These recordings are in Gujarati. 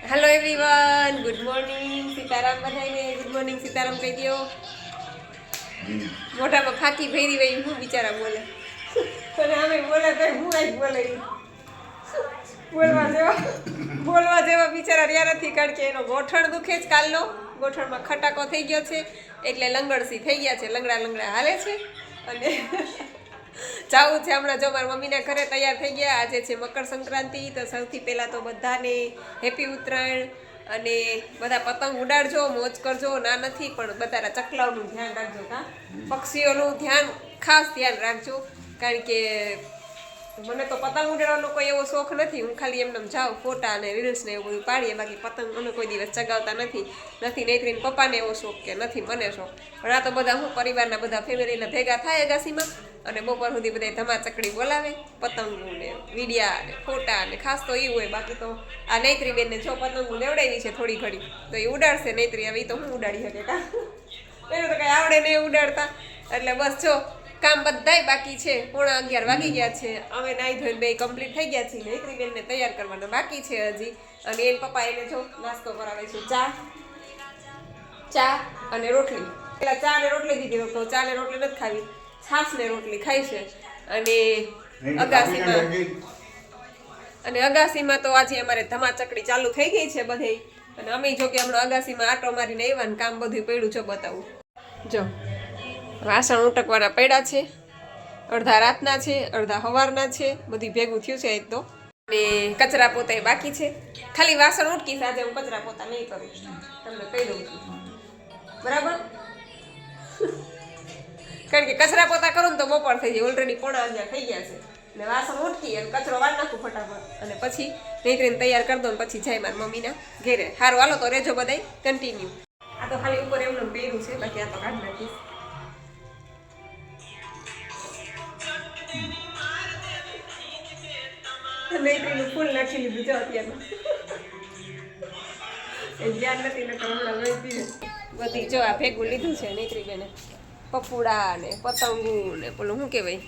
Hello everyone, good morning Sitaram बधाई गुड मॉर्निंग सीताराम कही दियो। मोटा में फाकी भेरी वही हूँ बिचारा बोले तो हमें बोले तो हूँ आज बोले बोलवा जेवा बिचारा रिया નથી કારણ કે એનો ગોઠણ દુખે જ કાલનો ગોઠણમાં ખટાકો થઈ ગયો છે એટલે લંગડસી થઈ ગયા છે લંગડા લંગડા હાલે છે અને જાવું છે હમણાં જો મારા મમ્મીના ઘરે તૈયાર થઈ ગયા આજે છે મકર સંક્રાંતિ તો સૌથી પહેલાં તો બધાને હેપી ઉત્તરાયણ અને બધા પતંગ ઉડાડજો મોજ કરજો ના નથી પણ બધા ચકલાઓનું ધ્યાન રાખજો કા પક્ષીઓનું ધ્યાન ખાસ ધ્યાન રાખજો કારણ કે મને તો પતંગ ઉડાડવાનો કોઈ એવો શોખ નથી હું ખાલી એમને જાઉં ફોટા અને રીલ્સ ને એવું બધું પાડીએ બાકી પતંગ અમે કોઈ દિવસ ચગાવતા નથી નૈત્રીને પપ્પાને એવો શોખ કે નથી મને શોખ પણ આ તો બધા હું પરિવારના બધા ફેમિલીના ભેગા થાય અગાસીમાં અને બપોર સુધી બધા ધમાચકડી બોલાવે પતંગો ને વિડિયા ને ફોટા ને ખાસ તો એ હોય બાકી તો આ નૈત્રી બેનને જો પતંગો લેવડાવી છે થોડી ઘડી તો એ ઉડાડશે નૈત્રી હવે તો હું ઉડાડી શકે કા એને તો કઈ આવડે નહીં ઉડાડતા એટલે બસ જો કામ બધાય બાકી છે 11:30 વાગી ગયા છે અમે નાઈ ધોઈને બે કમ્પ્લીટ થઈ ગયા છીએ નૈત્રી બેનને તૈયાર કરવાના બાકી છે હજી અને એન પપ્પા એને જો નાસ્તો કરાવે છે ચા અને રોટલી પેલા ચા ને રોટલી દીધી તો ચા ને રોટલી નથી ખાવી છાસ ને રોટલી ખાઈ છે અને અગાસીમાં તો આજે અમારે ધમાચકડી ચાલુ થઈ ગઈ છે બધે અને અમે જો કે હમણાં અગાસીમાં આટો મારીને આવ્યા ને કામ બધું પડ્યું છે બતાવું જો વાસણ ઉટકવાના પડ્યા છે અડધા રાતના છે અડધા સવારના છે બધી ભેગું થયું છે એક તો અને કચરા પોતા બાકી છે ખાલી વાસણ ઉટકીશ આજે હું કચરા પોતા નહીં કરું તમને કહી દઉં છું બરાબર કારણ કે કચરા પોતા કરું ને તો બપોર થઈ જાય ઓલરેડી 11:30 થઈ ગયા છે ને વાસણ ઉટકી અને કચરો વાર નાખું ફટાફટ અને પછી નૈત્રીને તૈયાર કરી દો ને પછી જાય મારા મમ્મીના ઘેરે સારું હાલો તો રેજો બધાય કન્ટિન્યુ આ તો ખાલી ઉપર એમનું પહેર્યું છે બાકી આ તો કાઢ નાખીશ નૈત્રીનું ફૂલ નાખી લીધું જો અત્યારમાં એ ધ્યાન નથી ને હમણાં લઈ દીધું બધી જો આ ભેગું લીધું છે નૈત્રી બેને પપુડા ને પતંગુ ને પેલું શું કહેવાય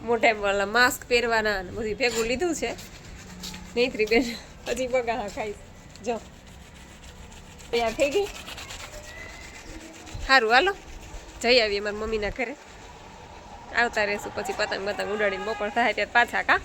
મોઢે વાળા માસ્ક પહેરવાના ને બધું ભેગું લીધું છે નૈત્રી બેન હજી બગા ખાઈશ જો તૈયાર થઈ ગઈ સારું હાલો જઈ આવીએ મારા મમ્મીના ઘરે આવતા રહેશું પછી પતંગ ઉડાડીને બપોર થાય ત્યારે પાછા કા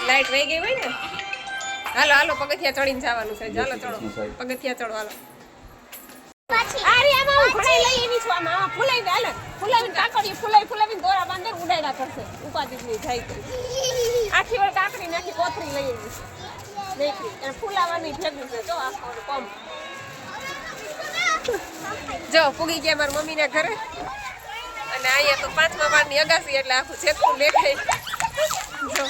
લાઈટ વહી ગઈ હોય ને હાલો હાલો પગથિયા ચડીને જવાનું છે ચાલો ચડો પગથિયા ચડો હાલો ફૂલાવીને દોરા બાંધે ઉડાડ્યા કરશે ઉપાધિ નહીં જાય તો આખી વાર કાકરી નાખી કોથરી લઈ આવી ફૂલાવાની ભેગું છે જો આખો પંપ જો પૂગી ગયા મારા મમ્મીના ઘરે અને અહીંયા તો 5મા માળની અગાસી એટલે આખું છેતરું દેખાય જો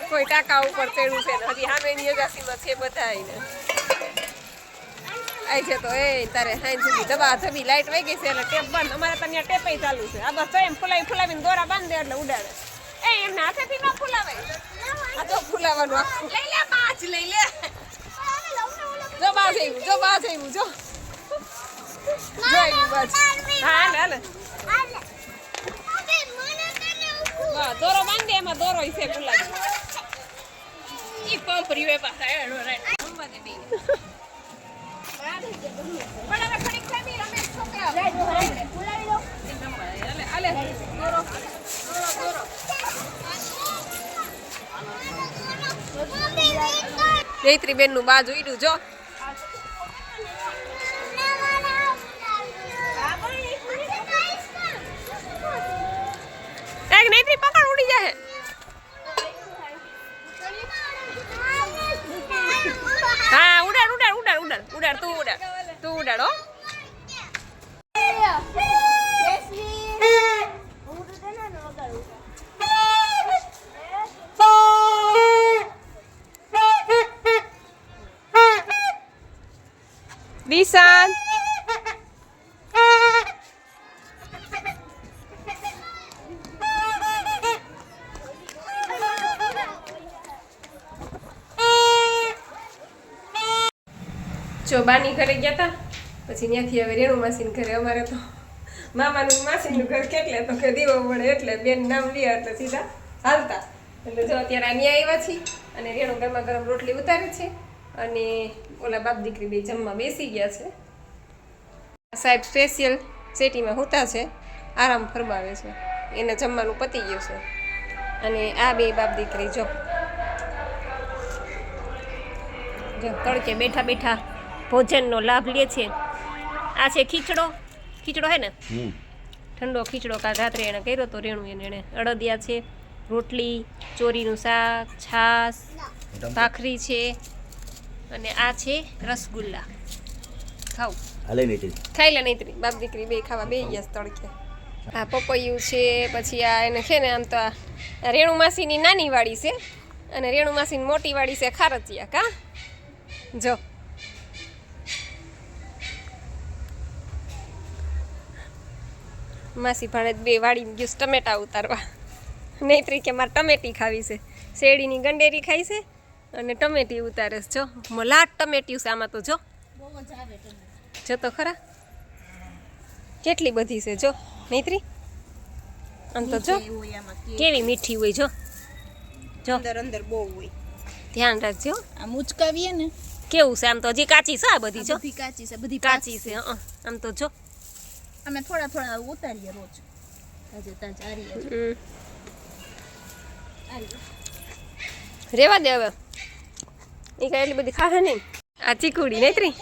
કોઈ ટાકા ઉપર ચડ્યું છે ને હજી સામેની અગાસીમાં છે બધા આવીને આવી છે તો એ તારે હાઈ સુધી ધબી લાઈટ વહી ગઈ છે એટલે ટેપ બંધ અમારે ત્યાં ટેપ ચાલુ છે આ બસ તો એમ ફૂલાવીને દોરા બાંધે એટલે ઉડાડે એ એમને હાથેથી ન ફૂલાવે આ તો ફૂલાવાનું આખું લઈ લે પાંચ લઈ લે જો બાજ આવ્યું જો આવી બાજ હા હાલે દોરો બાંધે એમાં દોરો છે ફૂલાવી ઈ પંપ રીવે પાછા હેડો રાઈટ સંવા દે બી પણ હવે ફડી ખામી રમેશ છોકરા ફૂલાવી લો આલે દોરો નૈત્રી બેન નું બાજુ ઈડું જો તું ઉડાડો દિશાન જો બાની ઘરે ગયા હતા પછી ત્યાંથી હવે રેણુ માસીને ઘરે અમારે તો મામાનું માસીનું ઘર કેટલે તો કે દીવો પડે એટલે બેન નામ લે એટલે સીધા હાલતા એટલે જો અત્યારે અહીંયા આવ્યા છીએ અને રેણુ ગરમા ગરમ રોટલી ઉતારે છે અને ઓલા બાપ દીકરી બે જમવા બેસી ગયા છે સાહેબ સ્પેશિયલ સેટીમાં હોતા છે આરામ ફરમાવે છે એને જમવાનું પતી ગયું છે અને આ બે બાપ દીકરી જો તડકે બેઠા બેઠા ભોજનનો લાભ લે છે આ છે ખીચડો હે ને ઠંડો ખીચડો કાલ રાત્રે એને કર્યો તો રેણુ એને અડદિયા છે રોટલી ચોરીનું શાક છાશ ભાખરી છે અને આ છે રસગુલ્લા ખાવ ખાઈ લે નહીં બાપ દીકરી બે ખાવા બે ગયા તડકે આ પપૈયું છે પછી આ એને છે ને આમ તો આ રેણુ માસીની નાની વાડી છે અને રેણુ માસીની મોટી વાડી છે ખારચિયા કા જો માસી ભાણે બે વાડીમાં ગયું ટમેટા ઉતારવા નહીતરી કે મારે ટમેટી ખાવી છે શેરડીની ગંડેરી ખાઈ છે અને ટમેટી ઉતારે છે જો લાટ ટમેટી છે આમાં તો જો જો તો ખરા કેટલી બધી છે જો નહીતરી આમ તો જો કેવી મીઠી હોય જો જો અંદર બહુ હોય ધ્યાન રાખજો આમ ઉચકાવીએ ને કેવું છે આમ તો હજી કાચી છે આ બધી જો કાચી છે બધી કાચી છે આમ તો જો અમે થોડા થોડા ઉતારીએ રોજ તાજે તાજ આરી રેવા દે હવે એ કઈ એટલી બધી ખાહે નહીં આ ચીકુડી નહીતરી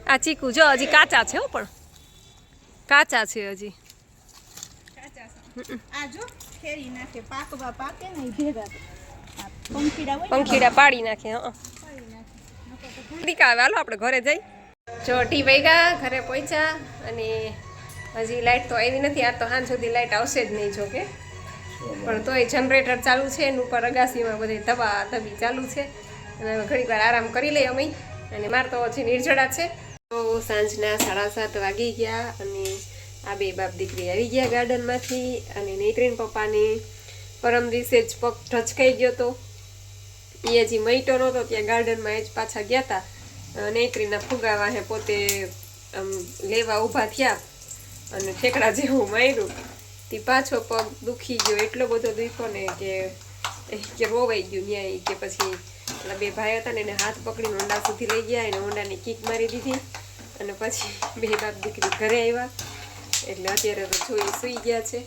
આ ચીકુ જો હજી કાચા છે હો પણ કાચા છે હજી આ જો ખેરી નાખે પાકવા પાકે ને ભેગા પંખીડા પાડી નાખે દીકા આવે હાલો આપણે ઘરે જઈ જો ટી વાગ્યા ઘરે પહોંચ્યા અને હજી લાઇટ તો આવી નથી આ તો સાંજ સુધી લાઇટ આવશે જ નહીં જોકે પણ તોય જનરેટર ચાલુ છે એનું ઉપર અગાસીમાં બધી ધબા ધબી ચાલુ છે અને હવે ઘડીક વાર આરામ કરી લઈએ અમે અને મારે તો હજી નિર્જળા છે તો સાંજના 7:30 વાગી ગયા અને આ બે બાપ દીકરી આવી ગયા ગાર્ડનમાંથી અને નૈત્રીન પપ્પાની પરમ દિવસે જ પગ ઢચકાઈ ગયો હતો એ હજી મઈટો નહોતો ત્યાં ગાર્ડનમાં જ પાછા ગયા હતા નૈત્રીના ફુગાવા હે પોતે લેવા ઊભા થયા અને ઠેકડા જેવું માર્યું તે પાછો પગ દુખી ગયો એટલો બધો દુખ્યો ને કે રોવાઈ ગયું ન્યાય કે પછી પેલા બે ભાઈ હતા ને એને હાથ પકડીને ઊંડા સુધી લઈ ગયા એને ઊંડાની કીક મારી દીધી અને પછી બે બાપ દીકરી ઘરે આવ્યા એટલે અત્યારે તો જોઈ સૂઈ ગયા છે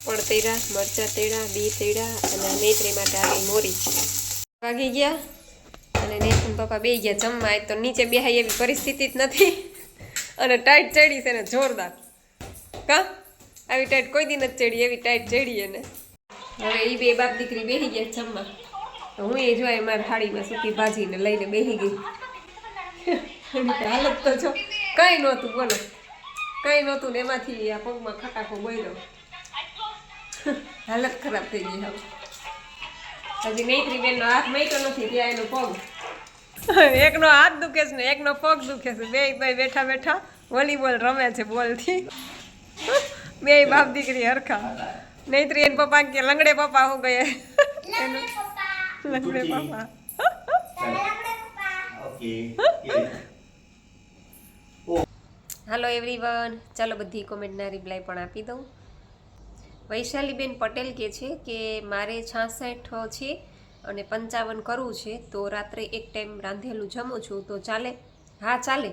પણ તેડા મરચા તેડા બી તેડા અને નૈત્રી માટે આવી મોરી વાગી ગયા અને નૈત્રીન પપ્પા બે ગયા જમવા તો નીચે બેહાય એવી પરિસ્થિતિ જ નથી અને ટાઈટ ચડી છે ને જોરદાર કા આવી ટાઈટ કોઈ દી નથી ચડી એવી ટાઈટ ચડી એને હવે એ બે બાપ દીકરી બેસી ગયા જમવા હું એ જોઈ મારી થાળીમાં સૂકી ભાજીને લઈને બેસી ગઈ હાલત તો જો કંઈ નહોતું બોલો કંઈ નહોતું ને એમાંથી આ પગમાં ખટાકો બોલ્યો હાલત ખરાબ થઈ ગઈ હવે હજી નૈત્રી બેનનો હાથ મૈતો નથી ત્યાં એનો પગ એકનો હાથ દુખે છે ને એકનો પગ દુખે છે બે ભાઈ બેઠા બેઠા વોલીબોલ રમે છે બોલથી બે બાપ દીકરી હરખા નૈત્રી એન પપ્પા કે લંગડે પપ્પા હું ગયા લંગડે પપ્પા હાલો એવરીવન ચાલો બધી કોમેન્ટના રિપ્લાય પણ આપી દઉં વૈશાલીબેન પટેલ કહે છે કે મારે 66 છે અને 55 કરવું છે તો રાત્રે એક ટાઈમ રાંધેલું જમું છું તો ચાલે હા ચાલે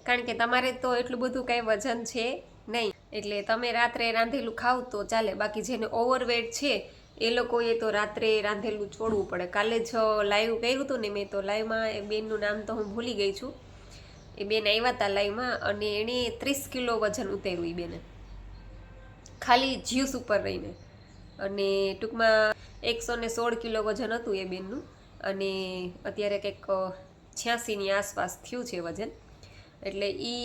કારણ કે તમારે તો એટલું બધું કાંઈ વજન છે નહીં એટલે તમે રાત્રે રાંધેલું ખાવ તો ચાલે બાકી જેને ઓવરવેટ છે એ લોકોએ તો રાત્રે રાંધેલું છોડવું પડે કાલે જ લાઈવ કર્યું હતું ને મેં તો લાઈવમાં એ બેનનું નામ તો હું ભૂલી ગઈ છું એ બેન આવ્યા હતા લાઈવમાં અને એણે 30 કિલો વજન ઉતાર્યું એ બેને ખાલી જ્યુસ ઉપર રહીને અને ટૂંકમાં 116 કિલો વજન હતું એ બેનનું અને અત્યારે કંઈક 86ની આસપાસ થયું છે વજન. એટલે એ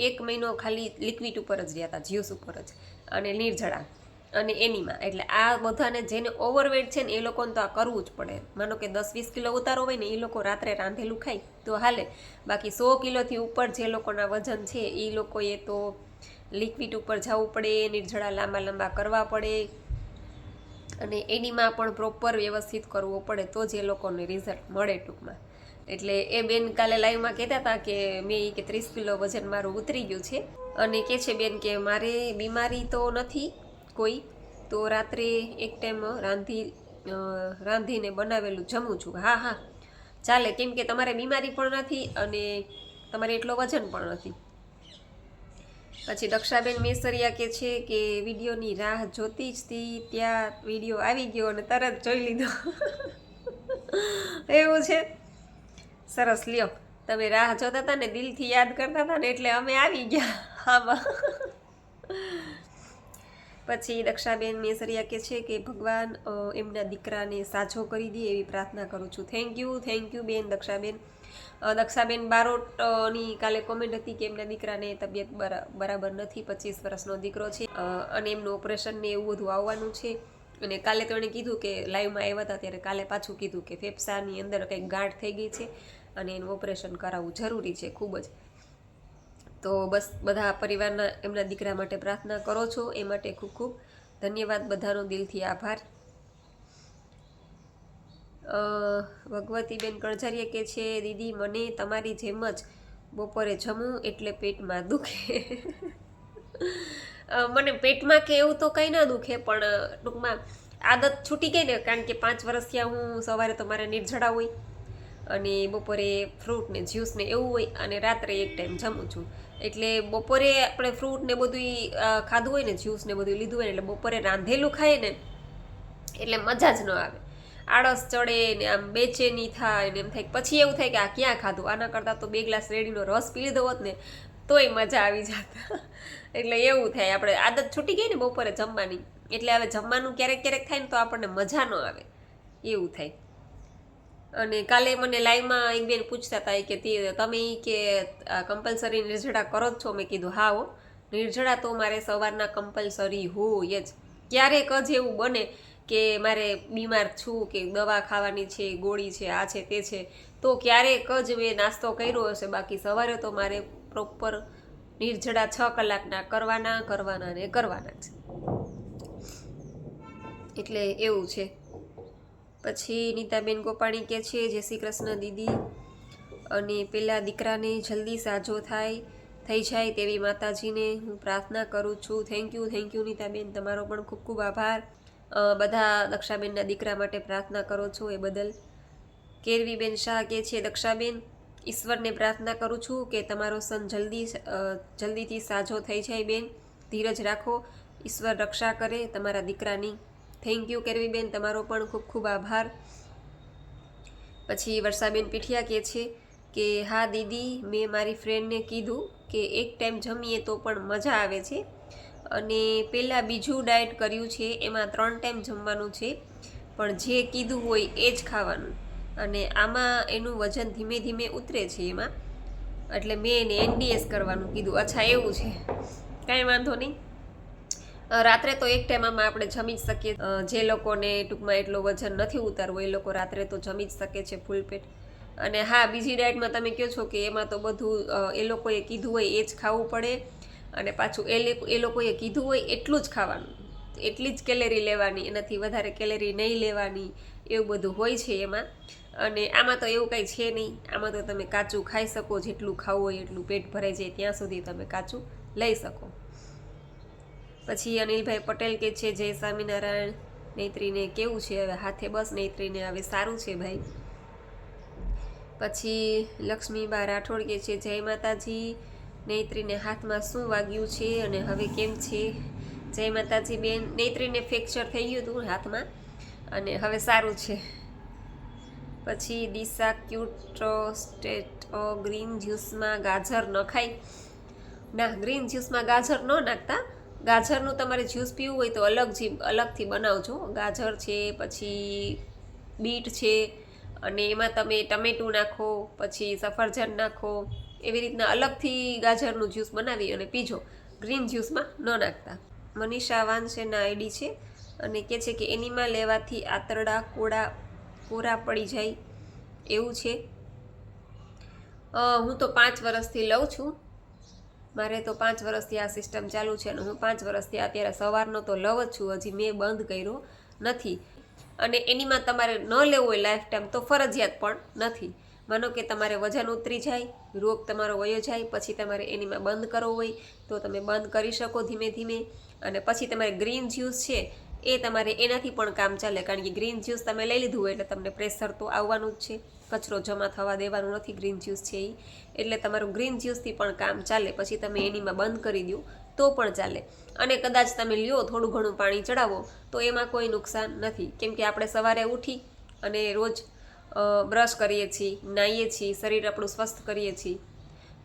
એક મહિનો ખાલી લિક્વિડ ઉપર જ રહ્યા હતા, જ્યુસ ઉપર જ, અને નિર્જળા અને એનીમાં. એટલે આ બધાને જેને ઓવરવેટ છે ને એ લોકોને તો આ કરવું જ પડે. માનો કે 10-20 કિલો ઉતારો હોય ને એ લોકો રાત્રે રાંધેલું ખાય તો હાલે. બાકી 100 કિલોથી ઉપર જે લોકોના વજન છે એ લોકોએ તો લિક્વિડ ઉપર જવું પડે, નિર્જળા લાંબા કરવા પડે, અને એનીમાં પણ પ્રોપર વ્યવસ્થિત કરવો પડે તો જ એ લોકોને રિઝલ્ટ મળે ટૂંકમાં. એટલે એ બેન કાલે લાઈવમાં કહેતા હતા કે મેં કે 30 કિલો વજન મારું ઉતરી ગયું છે, અને કહે છે બેન કે મારે બીમારી તો નથી કોઈ, તો રાત્રે એક ટાઈમ રાંધીને બનાવેલું જમું છું. હા ચાલે, કેમ કે તમારે બીમારી પણ નથી અને તમારે એટલો વજન પણ નથી. પછી દક્ષાબેન મેસરિયા કે છે કે વિડીયોની રાહ જોતી જ હતી, ત્યાં વિડીયો આવી ગયો અને તરત જોઈ લીધો. એવું છે, સરસ. લ્યો, તમે રાહ જોતા હતા ને, દિલથી યાદ કરતા હતા ને, એટલે અમે આવી ગયા આમાં. પછી દક્ષાબેન મેસરિયા કે છે કે ભગવાન એમના દીકરાને સાજો કરી દે એવી પ્રાર્થના કરું છું. થેન્ક યુ બેન દક્ષાબેન. દક્ષાબેન બારોટની કાલે કોમેન્ટ હતી કે એમના દીકરાને તબિયત બરાબર નથી, 25 વર્ષનો દીકરો છે, અને એમનું ઓપરેશન ને એવું બધું આવવાનું છે. અને કાલે તો એણે કીધું કે લાઈવમાં આવ્યા હતા ત્યારે કાલે પાછું કીધું કે ફેફસાની અંદર કંઈક ગાંઠ થઈ ગઈ છે અને એનું ઓપરેશન કરાવવું જરૂરી છે ખૂબ જ. તો બસ બધા પરિવારના એમના દીકરા માટે પ્રાર્થના કરો છો, એ માટે ખૂબ ખૂબ ધન્યવાદ, બધાનો દિલથી આભાર. ભગવતીબેન કણઝારીયા કે છે દીદી મને તમારી જેમ જ બપોરે જમું એટલે પેટમાં દુખે. મને પેટમાં કે એવું તો કંઈ ના દુખે, પણ ટૂંકમાં આદત છૂટી ગઈ ને, કારણ કે 5 વર્ષથી હું સવારે તો મારે નિર્જળા હોય અને બપોરે ફ્રૂટ ને જ્યુસ ને એવું હોય, અને રાત્રે એક ટાઈમ જમું છું. એટલે બપોરે આપણે ફ્રૂટ ને બધું ખાધું હોય ને, જ્યુસ ને બધું લીધું હોય ને, એટલે બપોરે રાંધેલું ખાઈએ ને એટલે મજા જ ન આવે, આળસ ચડે ને, આમ બેચેની થાય ને, એમ થાય પછી એવું થાય કે આ ક્યાં ખાધું, આના કરતાં તો 2 ગ્લાસ રેડીનો રસ પી લીધો હોત ને તોય મજા આવી જાત. એટલે એવું થાય, આપણે આદત છૂટી ગઈ ને બપોરે જમવાની, એટલે હવે જમવાનું ક્યારેક થાય ને તો આપણને મજા ન આવે, એવું થાય. અને કાલે મને લાઈવમાં એક બેન પૂછતા હતા કે તમે કે કમ્પલસરી નિર્જળા કરો જ છો? મેં કીધું હા હો, નિર્જળા તો મારે સવારના કમ્પલસરી હોય જ. ક્યારેક જ એવું બને કે મારે બીમાર છું કે દવા ખાવાની છે, ગોળી છે, આ છે તે છે, તો ક્યારેક જ મેં નાસ્તો કર્યો હશે, બાકી સવારે તો મારે પ્રોપર નિર્જળા 6 કલાકના કરવાના જ. એટલે એવું છે. પછી નીતાબેન ગોપાણી કે છે જય શ્રી કૃષ્ણ દીદી, અને પેલા દીકરાને જલ્દી સાજો થઈ જાય તેવી માતાજીને હું પ્રાર્થના કરું છું. થેન્ક યુ નીતાબેન, તમારો પણ ખૂબ ખૂબ આભાર. બધા દક્ષાબેનના દીકરા માટે પ્રાર્થના કરો છો એ બદલ. કેરવીબેન શાહ કે છે દક્ષાબેન ઈશ્વરને પ્રાર્થના કરું છું કે તમારો સન જલ્દીથી સાજો થઈ જાય બેન, ધીરજ રાખો, ઈશ્વર રક્ષા કરે તમારા દીકરાની. થેન્ક યુ કેરવીબેન, તમારો પણ ખૂબ ખૂબ આભાર. પછી વર્ષાબેન પીઠિયા કહે છે કે હા દીદી, મેં મારી ફ્રેન્ડને કીધું કે એક ટાઈમ જમીએ તો પણ મજા આવે છે, અને પહેલાં બીજું ડાયટ કર્યું છે, એમાં 3 ટાઈમ જમવાનું છે, પણ જે કીધું હોય એ જ ખાવાનું, અને આમાં એનું વજન ધીમે ધીમે ઉતરે છે એમાં, એટલે મેં એને NDS કરવાનું કીધું. અચ્છા એવું છે, કાંઈ વાંધો નહીં. રાત્રે તો એક ટાઈમ આમાં આપણે જમી જ શકીએ. જે લોકોને ટૂંકમાં એટલો વજન નથી ઉતારવું એ લોકો રાત્રે તો જમી જ શકે છે ફૂલ પેટ. અને હા, બીજી ડાયટમાં તમે કહો છો કે એમાં તો બધું એ લોકોએ કીધું હોય એ જ ખાવું પડે, અને પાછું એ લોકોએ કીધું હોય એટલું જ ખાવાનું, એટલી જ કેલેરી લેવાની, એનાથી વધારે કેલેરી નહીં લેવાની, એવું બધું હોય છે એમાં. અને આમાં તો એવું કંઈ છે નહીં, આમાં તો તમે કાચું ખાઈ શકો, જેટલું ખાવું હોય એટલું, પેટ ભરાઈ જાય ત્યાં સુધી તમે કાચું લઈ શકો. પછી અનિલભાઈ પટેલ કે છે જય સ્વામિનારાયણ, નેત્રીને કેવું છે હવે હાથે? બસ નેત્રીને હવે સારું છે ભાઈ. પછી લક્ષ્મીબા રાઠોડ કે છે જય માતાજી, નેત્રીને હાથમાં શું વાગ્યું છે અને હવે કેમ છે? જય માતાજી બેન, નેત્રીને ફ્રેક્ચર થઈ ગયું હતું હાથમાં અને હવે સારું છે. પછી દિશા ક્યુટ સ્ટેટ, ગ્રીન જ્યુસમાં ગાજર ન ખાય? ના, ગ્રીન જ્યુસમાં ગાજર ન નાખતા. ગાજરનું તમારે જ્યુસ પીવું હોય તો અલગથી બનાવજો. ગાજર છે, પછી બીટ છે, અને એમાં તમે ટમેટું નાખો, પછી સફરજન નાખો, એવી રીતના અલગથી ગાજરનું જ્યુસ બનાવી અને પીજો. ગ્રીન જ્યુસમાં ન નાખતા. મનીષા વાંસેના આઈડી છે અને કહે છે કે એનીમાં લેવાથી આંતરડા કોરા પડી જાય એવું છે. હું તો 5 વર્ષથી લઉં છું. મારે તો 5 વર્ષથી આ સિસ્ટમ ચાલુ છે અને હું 5 વર્ષથી અત્યારે સવારનો તો લઉં જ છું. હજી મેં બંધ કર્યો નથી. અને એનીમાં તમારે ન લેવું હોય લાઈફ ટાઈમ તો ફરજિયાત પણ નથી. માનો કે તમારે વજન ઉતરી જાય, રોગ તમારો વયો જાય, પછી તમારે એનીમાં બંધ કરવો હોય તો તમે બંધ કરી શકો ધીમે ધીમે. અને પછી તમારે ગ્રીન જ્યુસ છે એ તમારે એનાથી પણ કામ ચાલે, કારણ કે ગ્રીન જ્યુસ તમે લઈ લીધું હોય એટલે તમને પ્રેશર તો આવવાનું જ છે, કચરો જમા થવા દેવાનું નથી ગ્રીન જ્યુસ છે એ. એટલે તમારું ગ્રીન જ્યુસથી પણ કામ ચાલે. પછી તમે એનીમાં બંધ કરી દો તો પણ ચાલે. અને કદાચ તમે લ્યો થોડું ઘણું પાણી ચડાવો તો એમાં કોઈ નુકસાન નથી, કેમ કે આપણે સવારે ઉઠી અને રોજ બ્રશ કરીએ છીએ, નાહીએ છીએ, શરીર આપણું સ્વસ્થ કરીએ છીએ,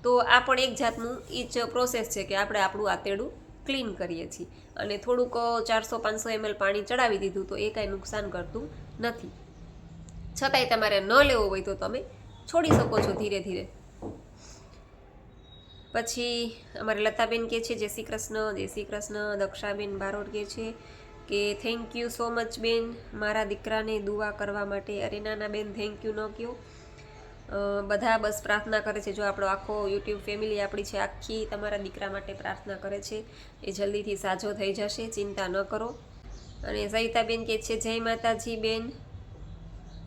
તો આ પણ એક જાતનું એ જ પ્રોસેસ છે કે આપણે આપણું આંતરડું ક્લીન કરીએ છીએ. અને થોડુંક 400-500 ml પાણી ચડાવી દીધું તો એ કાંઈ નુકસાન કરતું નથી. છતાંય તમારે ન લેવો હોય તો તમે છોડી શકો છો ધીરે ધીરે. પછી અમારે લતાબેન કહે છે જય શ્રી કૃષ્ણ. જય શ્રી કૃષ્ણ. દક્ષાબેન બારોટ કહે છે કે થેન્ક યુ સો મચ બેન મારા દીકરાને દુઆ કરવા માટે. અરે નાના બેન થેન્ક યુ ન કહો. બધા બસ પ્રાર્થના કરે છે. જો આપણો આખો યુટ્યુબ ફેમિલી આપણી છે આખી તમારા દીકરા માટે પ્રાર્થના કરે છે. એ જલ્દીથી સાજો થઈ જશે, ચિંતા ન કરો. અને સવિતાબેન કહે છે જય માતાજી બેન,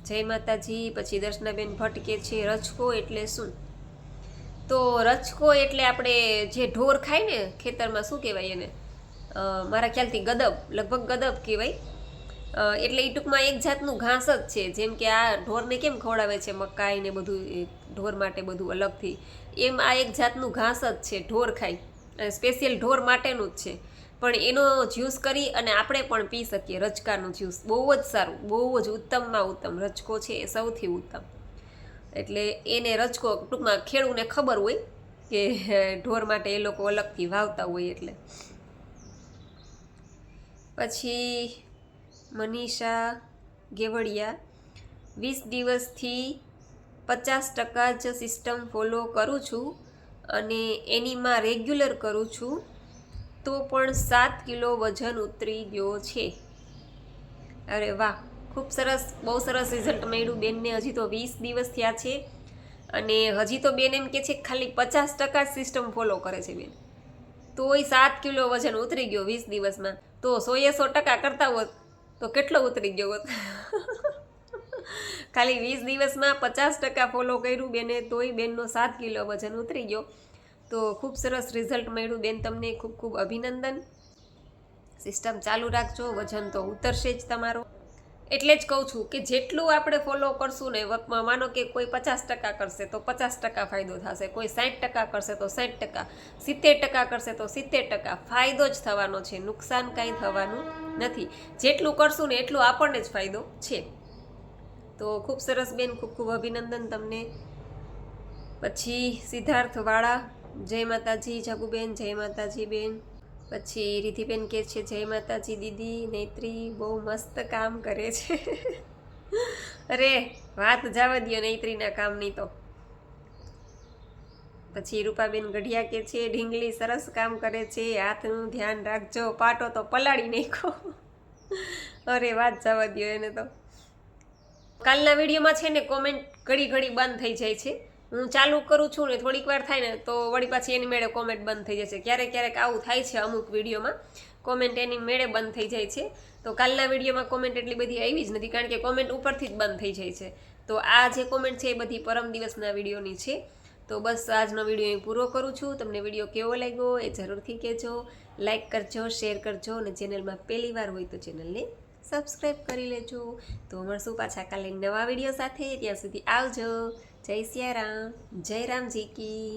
જય માતાજી. પછી દર્શનાબેન ભટ્ટ કહે છે રચકો એટલે શું? તો રચકો એટલે આપણે જે ઢોર ખાય ને ખેતરમાં, શું કહેવાય એને, મારા ખ્યાલથી ગદબ, લગભગ ગદબ કહેવાય. એટલે એ ટૂંકમાં એક જાતનું ઘાસ જ છે. જેમ કે આ ઢોરને કેમ ખવડાવે છે મકાઈ ને બધું, ઢોર માટે બધું અલગથી, એમ આ એક જાતનું ઘાસ જ છે, ઢોર ખાય. અને સ્પેશિયલ ઢોર માટેનું જ છે. પણ એનો જ્યુસ કરી અને આપણે પણ પી શકીએ. રચકાનું જ્યુસ બહુ જ સારું, બહુ જ ઉત્તમમાં ઉત્તમ. રચકો છે એ સૌથી ઉત્તમ. એટલે એને રચકો ટૂંકમાં ખેડૂને ખબર હોય કે ઢોર માટે એ લોકો અલગથી વાવતા હોય એટલે. પછી મનીષા ગેવડિયા 20 દિવસથી 50% જ સિસ્ટમ ફોલો કરું છું અને એનીમાં રેગ્યુલર કરું છું તો પણ 7 કિલો વજન ઉતરી ગયો છે. અરે વાહ, ખૂબ સરસ, બહુ સરસ રિઝલ્ટ મળ્યું બેનને. હજી તો 20 દિવસ થયા છે અને હજી તો બેન એમ કે છે કે ખાલી 50% સિસ્ટમ ફોલો કરે છે બેન, તોય 7 કિલો વજન ઉતરી ગયો 20 દિવસમાં. તો 100% કરતા હોત તો કેટલો ઉતરી ગયો હોત. ખાલી 20 દિવસમાં 50% ફોલો કર્યું બેને, તોય બેનનો 7 કિલો વજન ઉતરી ગયો. તો ખૂબ સરસ રિઝલ્ટ મળ્યું બેન, તમને ખૂબ ખૂબ અભિનંદન. સિસ્ટમ ચાલુ રાખજો, વજન તો ઉતરશે જ તમારો. એટલે જ કહું છું કે જેટલું આપણે ફોલો કરશું ને, માનો કે કોઈ 50% કરશે તો 50% ફાયદો થશે, કોઈ 60% કરશે તો 60%, 70% કરશે તો 70%, ફાયદો જ થવાનો છે, નુકસાન કાંઈ થવાનું નથી. જેટલું કરશું ને એટલું આપણને જ ફાયદો છે. તો ખૂબ સરસ બેન, ખૂબ ખૂબ અભિનંદન તમને. પછી સિદ્ધાર્થવાળા જય માતાજી. જગુબેન જય માતાજી બેન. પછી રિધિબેન કહે છે જય માતાજી દીદી, નૈત્રી બહુ મસ્ત કામ કરે છે. અરે વાત જવા દો નૈત્રીના કામની તો. પછી રૂપાબેન ગઢિયા કહે છે ઢીંગલી સરસ કામ કરે છે, હાથનું ધ્યાન રાખજો, પાટો તો પલાળી નાખો. અરે વાત જવા દો એને તો. કાલના વિડીયોમાં છે ને કોમેન્ટ ઘડી ઘડી બંધ થઈ જાય છે. હું ચાલુ કરું છું ને થોડીક વાર થાય ને તો વળી પાછી એની મેળે કોમેન્ટ બંધ થઈ જાય છે. ક્યારેક ક્યારેક આવું થાય છે, અમુક વિડીયોમાં કોમેન્ટ એની મેળે બંધ થઈ જાય છે. તો કાલના વિડીયોમાં કોમેન્ટ એટલી બધી આવી જ નથી, કારણ કે કોમેન્ટ ઉપરથી જ બંધ થઈ જાય છે. તો આ જે કોમેન્ટ છે એ બધી પરમ દિવસના વિડીયોની છે. તો બસ આજનો વિડીયો અહીં પૂરો કરું છું. તમને વિડીયો કેવો લાગ્યો એ જરૂરથી કહેજો. લાઇક કરજો, શેર કરજો અને ચેનલમાં પહેલી વાર હોય તો ચેનલને સબસ્ક્રાઈબ કરી લેજો. તો મળશું પાછા કાલે નવા વિડીયો સાથે. ત્યાં સુધી આવજો. જય સિયારામ, જય રામજી કી.